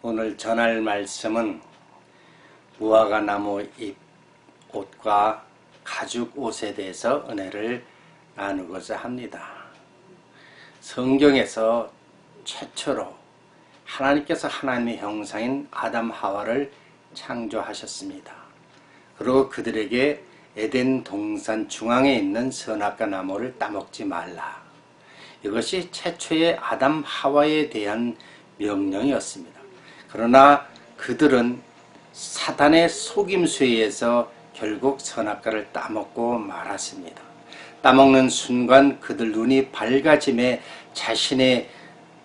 오늘 전할 말씀은 무화과 나무 잎 옷과 가죽 옷에 대해서 은혜를 나누고자 합니다. 성경에서 최초로 하나님께서 하나님의 형상인 아담 하와를 창조하셨습니다. 그리고 그들에게 에덴 동산 중앙에 있는 선악과 나무를 따먹지 말라. 이것이 최초의 아담 하와에 대한 명령이었습니다. 그러나 그들은 사단의 속임수에 의해서 결국 선악과를 따먹고 말았습니다. 따먹는 순간 그들 눈이 밝아짐에 자신의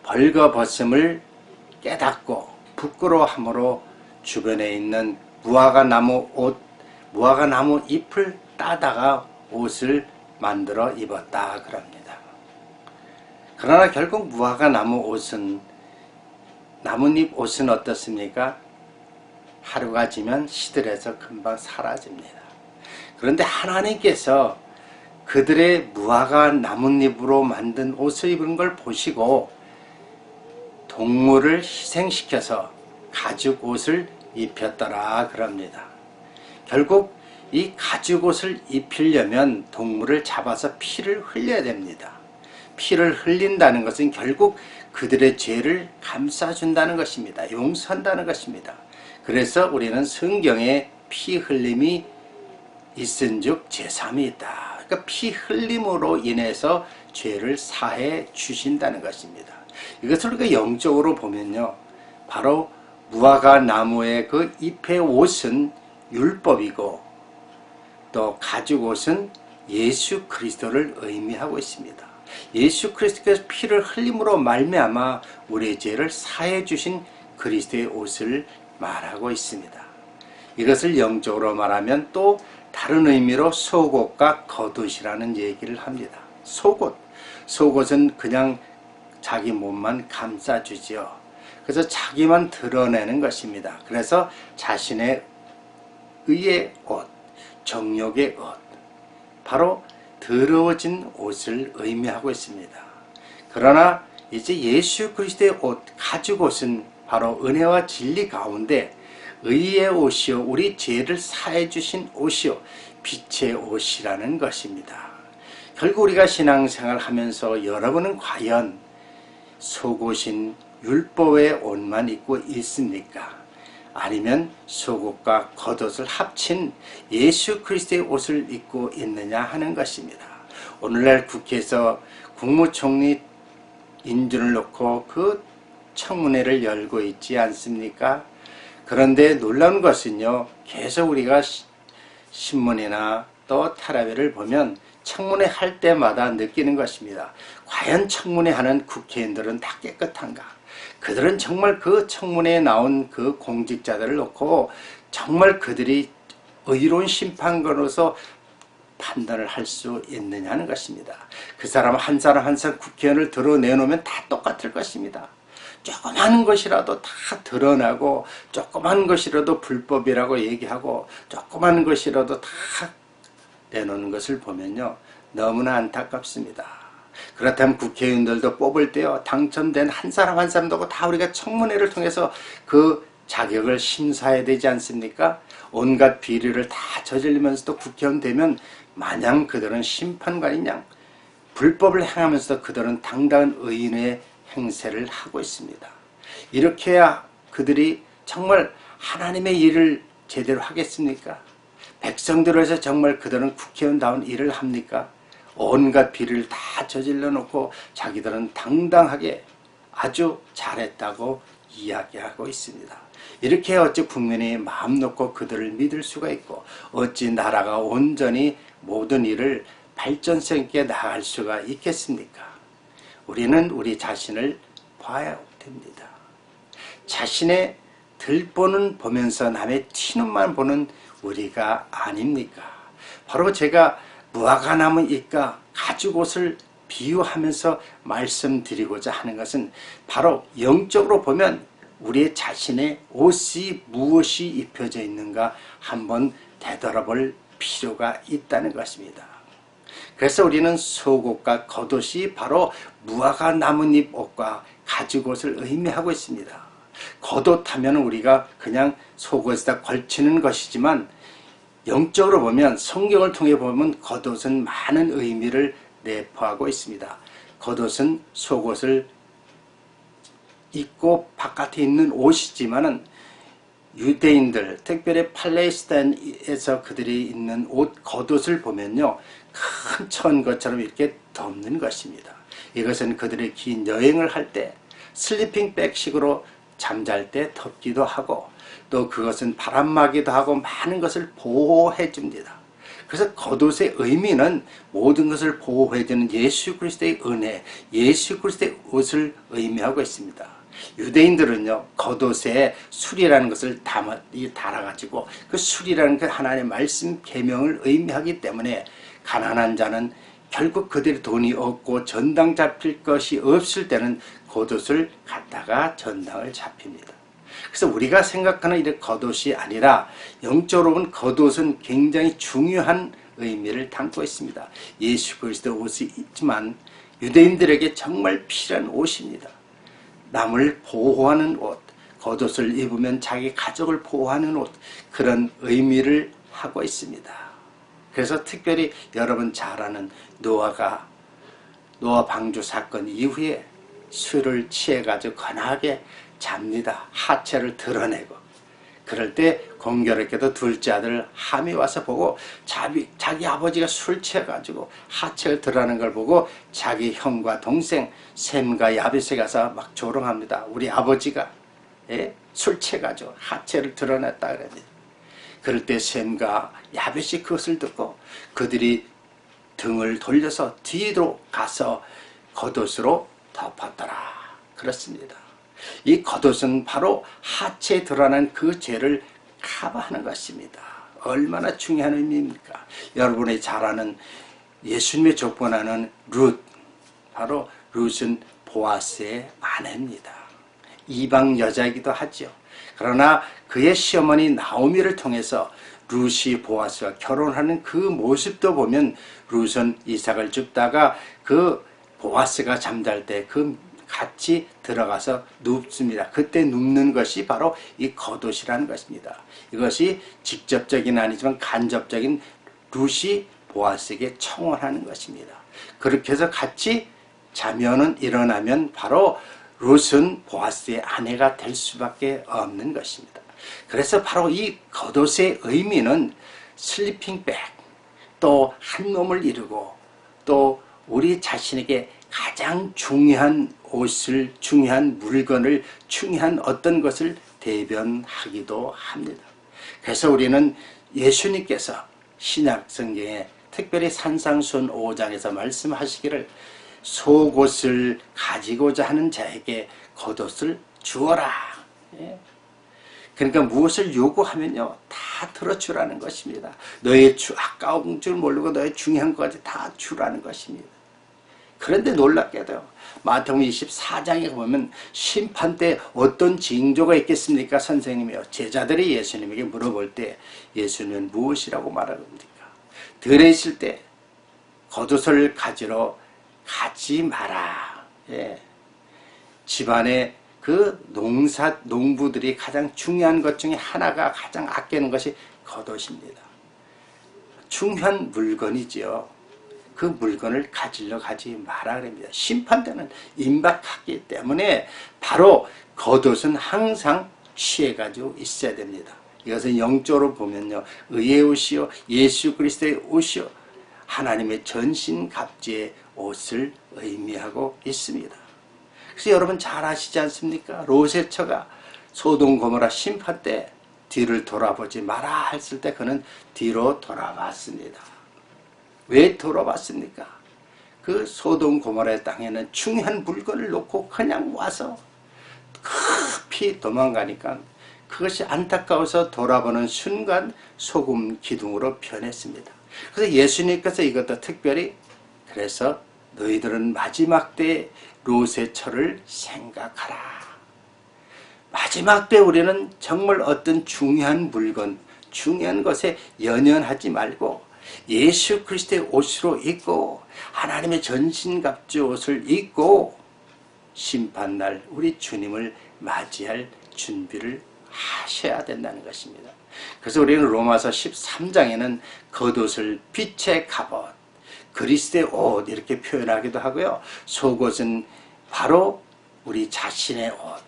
벌거벗음을 깨닫고 부끄러워함으로 주변에 있는 무화과 나무 잎을 따다가 옷을 만들어 입었다 그럽니다. 그러나 결국 무화과 나뭇잎 옷은 어떻습니까? 하루가 지면 시들해서 금방 사라집니다. 그런데 하나님께서 그들의 무화과 나뭇잎으로 만든 옷을 입은 걸 보시고 동물을 희생시켜서 가죽 옷을 입혔더라 그럽니다. 결국 이 가죽 옷을 입히려면 동물을 잡아서 피를 흘려야 됩니다. 피를 흘린다는 것은 결국 그들의 죄를 감싸준다는 것입니다. 용서한다는 것입니다. 그래서 우리는 성경에 피 흘림이 있은즉 제삼이 있다. 그러니까 피 흘림으로 인해서 죄를 사해 주신다는 것입니다. 이것을 우리가 영적으로 보면요, 바로 무화과 나무의 그 잎의 옷은 율법이고 또 가죽 옷은 예수 그리스도를 의미하고 있습니다. 예수 그리스도께서 피를 흘림으로 말미암아 우리의 죄를 사해 주신 그리스도의 옷을 말하고 있습니다. 이것을 영적으로 말하면 또 다른 의미로 속옷과 겉옷이라는 얘기를 합니다. 속옷은 그냥 자기 몸만 감싸주지요. 그래서 자기만 드러내는 것입니다. 그래서 자신의 의의 옷, 정욕의 옷, 바로 더러워진 옷을 의미하고 있습니다. 그러나 이제 예수 그리스도의 옷, 가죽 옷은 바로 은혜와 진리 가운데 의의 옷이요, 우리 죄를 사해 주신 옷이요, 빛의 옷이라는 것입니다. 결국 우리가 신앙생활 하면서 여러분은 과연 속옷인 율법의 옷만 입고 있습니까? 아니면 속옷과 겉옷을 합친 예수 그리스도의 옷을 입고 있느냐 하는 것입니다. 오늘날 국회에서 국무총리 인준을 놓고 그 청문회를 열고 있지 않습니까? 그런데 놀라운 것은요, 계속 우리가 신문이나 또 텔레비를 보면 청문회 할 때마다 느끼는 것입니다. 과연 청문회 하는 국회의원들은 다 깨끗한가? 그들은 정말 그 청문회에 나온 그 공직자들을 놓고 정말 그들이 의로운 심판관으로서 판단을 할 수 있느냐는 것입니다. 그 사람 한 사람 한 사람 국회의원을 드러내놓으면 다 똑같을 것입니다. 조그만 것이라도 다 드러나고 조그만 것이라도 불법이라고 얘기하고 조그만 것이라도 다 내놓는 것을 보면요, 너무나 안타깝습니다. 그렇다면 국회의원들도 뽑을 때요, 당첨된 한 사람 한 사람도 다 우리가 청문회를 통해서 그 자격을 심사해야 되지 않습니까? 온갖 비리를 다 저지르면서도 국회의원 되면 마냥 그들은 심판관인 양 불법을 행하면서도 그들은 당당한 의인의 행세를 하고 있습니다. 이렇게 해야 그들이 정말 하나님의 일을 제대로 하겠습니까? 백성들을 위해서 정말 그들은 국회의원다운 일을 합니까? 온갖 비리를 다 저질러 놓고 자기들은 당당하게 아주 잘했다고 이야기하고 있습니다. 이렇게 어찌 국민이 마음 놓고 그들을 믿을 수가 있고 어찌 나라가 온전히 모든 일을 발전성 있게 나아갈 수가 있겠습니까? 우리는 우리 자신을 봐야 됩니다. 자신의 들보는 보면서 남의 튀눈만 보는 우리가 아닙니까? 바로 제가 무화과 나무 잎과 가죽 옷을 비유하면서 말씀드리고자 하는 것은 바로 영적으로 보면 우리의 자신의 옷이 무엇이 입혀져 있는가 한번 되돌아볼 필요가 있다는 것입니다. 그래서 우리는 속옷과 겉옷이 바로 무화과 나뭇잎 옷과 가죽 옷을 의미하고 있습니다. 겉옷하면 우리가 그냥 속옷에다 걸치는 것이지만 영적으로 보면 성경을 통해 보면 겉옷은 많은 의미를 내포하고 있습니다. 겉옷은 속옷을 입고 바깥에 있는 옷이지만은 유대인들, 특별히 팔레스타인에서 그들이 입는 옷, 겉옷을 보면요, 큰 천것처럼 이렇게 덮는 것입니다. 이것은 그들의 긴 여행을 할 때 슬리핑백식으로 잠잘 때 덮기도 하고, 또 그것은 바람막이도 하고 많은 것을 보호해 줍니다. 그래서 겉옷의 의미는 모든 것을 보호해주는 예수 그리스도의 은혜, 예수 그리스도의 옷을 의미하고 있습니다. 유대인들은요, 겉옷에 술이라는 것을 달아가지고 그 술이라는 그 하나님의 말씀 계명을 의미하기 때문에 가난한 자는 결국 그들이 돈이 없고 전당 잡힐 것이 없을 때는 겉옷을 갖다가 전당을 잡힙니다. 그래서 우리가 생각하는 이런 겉옷이 아니라 영적으로 본 겉옷은 굉장히 중요한 의미를 담고 있습니다. 예수 그리스도 옷이 있지만 유대인들에게 정말 필요한 옷입니다. 남을 보호하는 옷, 겉옷을 입으면 자기 가족을 보호하는 옷, 그런 의미를 하고 있습니다. 그래서 특별히 여러분 잘 아는 노아 방주 사건 이후에 술을 취해가지고 거나하게 잡니다. 하체를 드러내고. 그럴 때 공교롭게도 둘째 아들 함이 와서 보고 자기 아버지가 술 취해가지고 하체를 드러내는 걸 보고 자기 형과 동생 셈과 야벳에 가서 막 조롱합니다. 우리 아버지가 술 취해가지고 하체를 드러냈다 그럽니다. 그럴 때 셈과 야벳이 그것을 듣고 그들이 등을 돌려서 뒤로 가서 겉옷으로 덮었더라. 그렇습니다. 이 겉옷은 바로 하체에 드러난 그 죄를 커버하는 것입니다. 얼마나 중요한 의미입니까? 여러분이 잘 아는 예수님의 족보나는 룻, 바로 룻은 보아스의 아내입니다. 이방 여자이기도 하죠. 그러나 그의 시어머니 나오미를 통해서 룻이 보아스와 결혼하는 그 모습도 보면 룻은 이삭을 줍다가 그 보아스가 잠잘 때 같이 들어가서 눕습니다. 그때 눕는 것이 바로 이 겉옷이라는 것입니다. 이것이 직접적인 아니지만 간접적인 룻이 보아스에게 청혼하는 것입니다. 그렇게 해서 같이 자면은 일어나면 바로 룻은 보아스의 아내가 될 수밖에 없는 것입니다. 그래서 바로 이 겉옷의 의미는 슬리핑백, 또 한 몸을 이루고 또 우리 자신에게 가장 중요한 옷을, 중요한 물건을, 중요한 어떤 것을 대변하기도 합니다. 그래서 우리는 예수님께서 신약 성경에 특별히 산상수훈 5장에서 말씀하시기를 속옷을 가지고자 하는 자에게 겉옷을 주어라. 그러니까 무엇을 요구하면요 다 들어주라는 것입니다. 너의 아까운 줄 모르고 너의 중요한 것까지 다 주라는 것입니다. 그런데 놀랍게도 마태복음 24장에 보면 심판 때 어떤 징조가 있겠습니까? 선생님이요. 제자들이 예수님에게 물어볼 때 예수님은 무엇이라고 말합니까? 들에 있을 때 겉옷을 가지러 가지 마라. 집안에 그 농부들이 가장 중요한 것 중에 하나가 가장 아끼는 것이 겉옷입니다. 중요한 물건이지요. 그 물건을 가지러 가지 마라 그럽니다. 심판대는 임박하기 때문에 바로 겉옷은 항상 취해가지고 있어야 됩니다. 이것은 영적으로 보면요, 의의 옷이요, 예수 그리스도의 옷이요, 하나님의 전신갑주의 옷을 의미하고 있습니다. 그래서 여러분 잘 아시지 않습니까? 롯의 처가 소돔 고모라 심판 때 뒤를 돌아보지 마라 했을 때 그는 뒤로 돌아봤습니다. 왜 돌아봤습니까? 그 소돔 고모라의 땅에는 중요한 물건을 놓고 그냥 와서 급히 도망가니까 그것이 안타까워서 돌아보는 순간 소금 기둥으로 변했습니다. 그래서 예수님께서 이것도 특별히 그래서 너희들은 마지막 때에 롯의 처를 생각하라. 마지막 때 우리는 정말 어떤 중요한 물건, 중요한 것에 연연하지 말고 예수 그리스도의 옷으로 입고 하나님의 전신갑주 옷을 입고 심판날 우리 주님을 맞이할 준비를 하셔야 된다는 것입니다. 그래서 우리는 로마서 13장에는 겉옷을 빛의 갑옷, 그리스도의 옷 이렇게 표현하기도 하고요. 속옷은 바로 우리 자신의 옷,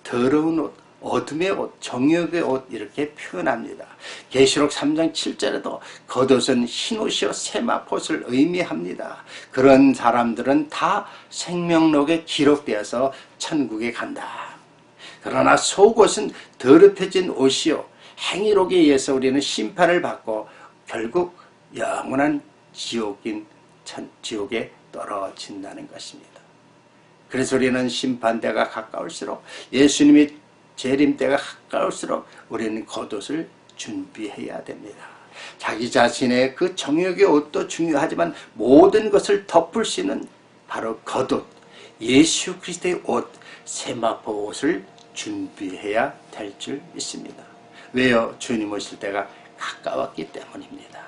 더러운 옷, 어둠의 옷, 정욕의 옷 이렇게 표현합니다. 계시록 3장 7절에도 겉옷은 흰옷이요 세마포옷을 의미합니다. 그런 사람들은 다 생명록에 기록되어서 천국에 간다. 그러나 속옷은 더럽혀진 옷이요 행위록에 의해서 우리는 심판을 받고 결국 영원한 지옥에 떨어진다는 것입니다. 그래서 우리는 심판대가 가까울수록, 예수님이 재림 때가 가까울수록 우리는 겉옷을 준비해야 됩니다. 자기 자신의 그 정욕의 옷도 중요하지만 모든 것을 덮을 수 있는 바로 겉옷, 예수 그리스도의 옷, 세마포 옷을 준비해야 될 줄 믿습니다. 왜요? 주님 오실 때가 가까웠기 때문입니다.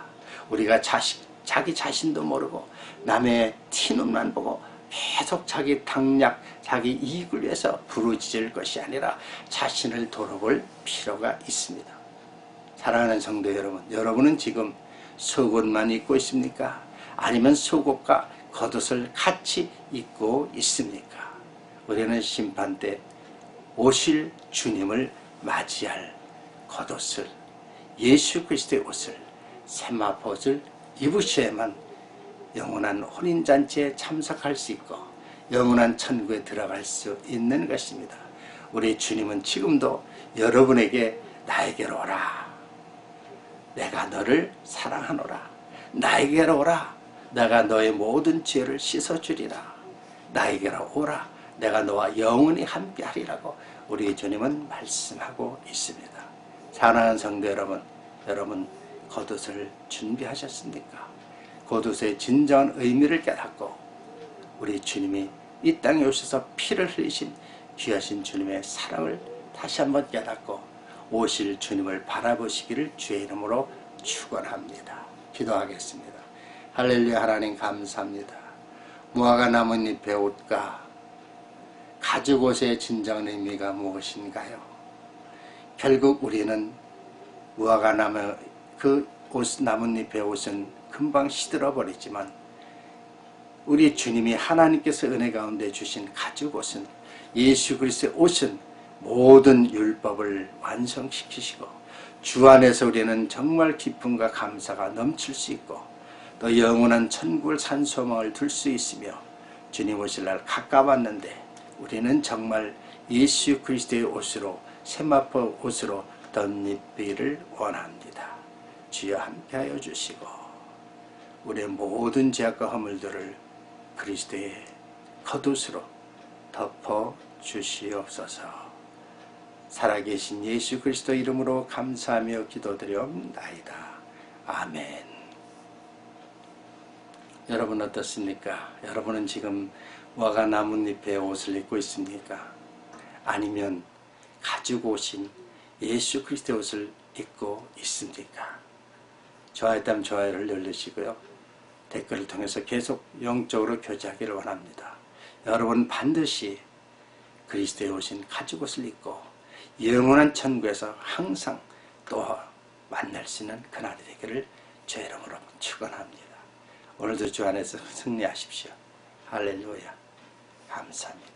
우리가 자기 자신도 모르고 남의 티눈만 보고 계속 자기 당략, 자기 이익을 위해서 부르짖을 것이 아니라 자신을 돌아볼 필요가 있습니다. 사랑하는 성도 여러분, 여러분은 지금 속옷만 입고 있습니까? 아니면 속옷과 겉옷을 같이 입고 있습니까? 우리는 심판 때 오실 주님을 맞이할 겉옷을, 예수 그리스도의 옷을, 세마포옷을 입으셔야만 영원한 혼인잔치에 참석할 수 있고 영원한 천국에 들어갈 수 있는 것입니다. 우리 주님은 지금도 여러분에게 나에게로 오라, 내가 너를 사랑하노라, 나에게로 오라, 내가 너의 모든 죄를 씻어주리라, 나에게로 오라, 내가 너와 영원히 함께하리라고 우리 주님은 말씀하고 있습니다. 사랑하는 성도 여러분, 여러분 겉옷을 준비하셨습니까? 겉옷의 진정한 의미를 깨닫고 우리 주님이 이 땅에 오셔서 피를 흘리신 귀하신 주님의 사랑을 다시 한번 깨닫고 오실 주님을 바라보시기를 주의 이름으로 축원합니다. 기도하겠습니다. 할렐루야. 하나님 감사합니다. 무화과 나뭇잎의 옷과 가죽옷의 진정한 의미가 무엇인가요? 결국 우리는 무화과 나무 그 나뭇잎의 옷은 금방 시들어 버리지만 우리 주님이 하나님께서 은혜 가운데 주신 가죽옷은, 예수 그리스도의 옷은 모든 율법을 완성시키시고 주 안에서 우리는 정말 기쁨과 감사가 넘칠 수 있고 또 영원한 천국을 산 소망을 둘 수 있으며 주님 오실 날 가까웠는데 우리는 정말 예수 그리스도의 옷으로, 세마포 옷으로 덧입기를 원합니다. 주여 함께하여 주시고 우리의 모든 죄악과 허물들을 그리스도의 겉옷으로 덮어 주시옵소서. 살아계신 예수 그리스도 이름으로 감사하며 기도드려옵나이다. 아멘. 여러분 어떻습니까? 여러분은 지금 무화과 나뭇잎의 옷을 입고 있습니까? 아니면 가죽옷인 예수 그리스도의 옷을 입고 있습니까? 좋아했다면 좋아요를 눌러주시고요. 댓글을 통해서 계속 영적으로 교제하기를 원합니다. 여러분 반드시 그리스도의 오신 가죽옷을 입고 영원한 천국에서 항상 또 만날 수 있는 그날이 되기를 주의 이름으로 축원합니다. 오늘도 주 안에서 승리하십시오. 할렐루야. 감사합니다.